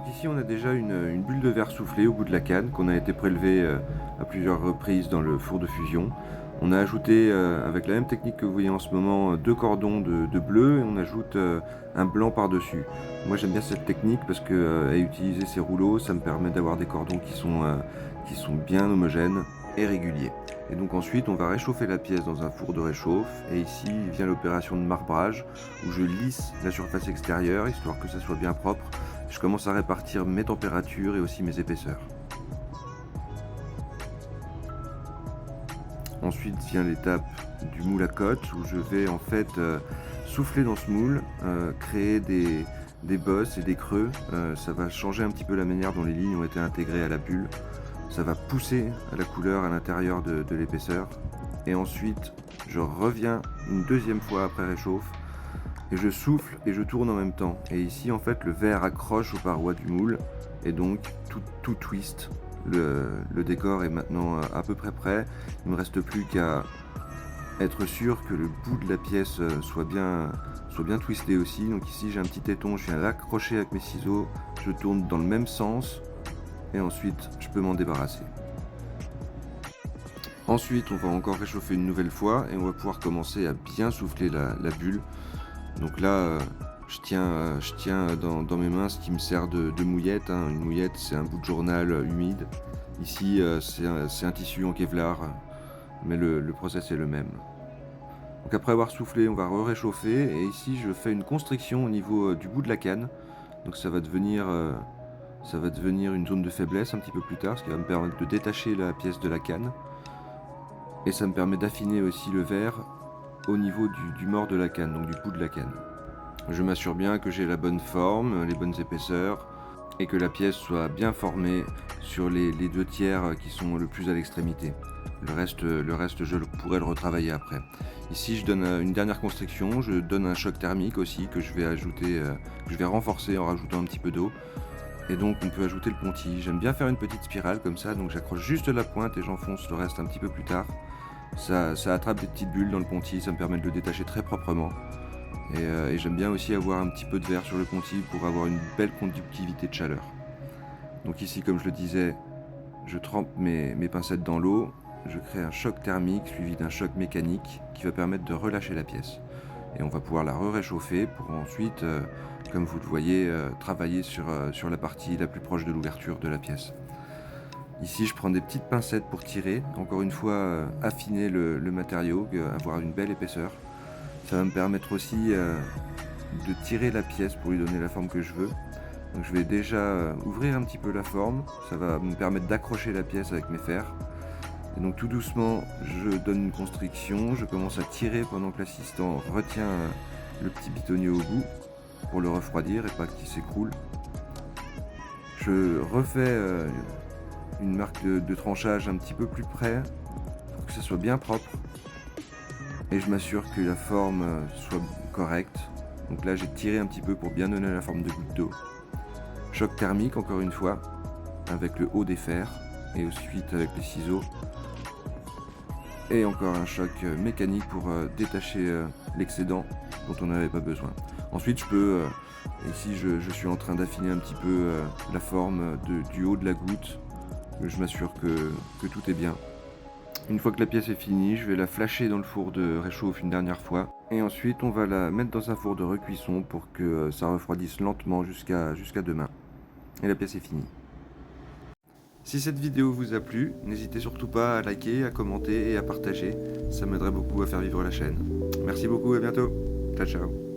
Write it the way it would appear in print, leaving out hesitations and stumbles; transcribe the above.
ici on a déjà une bulle de verre soufflé au bout de la canne qu'on a été prélevée à plusieurs reprises dans le four de fusion. On a ajouté avec la même technique que vous voyez en ce moment deux cordons de bleu et on ajoute un blanc par-dessus. Moi j'aime bien cette technique parce que à utiliser ces rouleaux ça me permet d'avoir des cordons qui sont bien homogènes et réguliers. Et donc ensuite on va réchauffer la pièce dans un four de réchauffe et ici vient l'opération de marbrage où je lisse la surface extérieure histoire que ça soit bien propre. Je commence à répartir mes températures et aussi mes épaisseurs. Ensuite vient l'étape du moule à cotte où je vais en fait souffler dans ce moule, créer des bosses et des creux. Ça va changer un petit peu la manière dont les lignes ont été intégrées à la bulle. Ça va pousser à la couleur à l'intérieur de l'épaisseur. Et ensuite, je reviens une deuxième fois après réchauffe et je souffle et je tourne en même temps. Et ici, en fait, le verre accroche aux parois du moule et donc tout twist. Le décor est maintenant à peu près prêt. Il ne me reste plus qu'à être sûr que le bout de la pièce soit bien twisté aussi. Donc ici, j'ai un petit téton, je viens l'accrocher avec mes ciseaux. Je tourne dans le même sens et ensuite, je peux m'en débarrasser. Ensuite, on va encore réchauffer une nouvelle fois et on va pouvoir commencer à bien souffler la bulle. Donc là, je tiens dans mes mains ce qui me sert de mouillette. Une mouillette, c'est un bout de journal humide. Ici, c'est un tissu en Kevlar, mais le process est le même. Donc après avoir soufflé, on va réchauffer et ici, je fais une constriction au niveau du bout de la canne. Donc ça va devenir une zone de faiblesse un petit peu plus tard, ce qui va me permettre de détacher la pièce de la canne. Et ça me permet d'affiner aussi le verre au niveau du mort de la canne, donc du bout de la canne. Je m'assure bien que j'ai la bonne forme, les bonnes épaisseurs, et que la pièce soit bien formée sur les deux tiers qui sont le plus à l'extrémité. Le reste, je pourrais le retravailler après. Ici, je donne une dernière constriction, je donne un choc thermique aussi que je vais renforcer en rajoutant un petit peu d'eau. Et donc on peut ajouter le ponty. J'aime bien faire une petite spirale comme ça, donc j'accroche juste la pointe et j'enfonce le reste un petit peu plus tard. Ça attrape des petites bulles dans le ponty, ça me permet de le détacher très proprement. Et j'aime bien aussi avoir un petit peu de verre sur le ponty pour avoir une belle conductivité de chaleur. Donc ici, comme je le disais, je trempe mes pincettes dans l'eau, je crée un choc thermique suivi d'un choc mécanique qui va permettre de relâcher la pièce. Et on va pouvoir la réchauffer pour ensuite, comme vous le voyez, travailler sur la partie la plus proche de l'ouverture de la pièce. Ici, je prends des petites pincettes pour tirer, encore une fois affiner le matériau, avoir une belle épaisseur. Ça va me permettre aussi de tirer la pièce pour lui donner la forme que je veux. Donc je vais déjà ouvrir un petit peu la forme, ça va me permettre d'accrocher la pièce avec mes fers. Et donc tout doucement, je donne une constriction, je commence à tirer pendant que l'assistant retient le petit bitonnier au bout pour le refroidir et pas qu'il s'écroule. Je refais une marque de tranchage un petit peu plus près pour que ça soit bien propre. Et je m'assure que la forme soit correcte. Donc là j'ai tiré un petit peu pour bien donner la forme de goutte d'eau. Choc thermique encore une fois, avec le haut des fers et ensuite avec les ciseaux. Et encore un choc mécanique pour détacher l'excédent dont on n'avait pas besoin. Ensuite ici je suis en train d'affiner un petit peu la forme du haut de la goutte. Je m'assure que tout est bien. Une fois que la pièce est finie, je vais la flasher dans le four de réchauffe une dernière fois. Et ensuite, on va la mettre dans un four de recuisson pour que ça refroidisse lentement jusqu'à demain. Et la pièce est finie. Si cette vidéo vous a plu, n'hésitez surtout pas à liker, à commenter et à partager. Ça m'aiderait beaucoup à faire vivre la chaîne. Merci beaucoup, à bientôt. Ciao, ciao.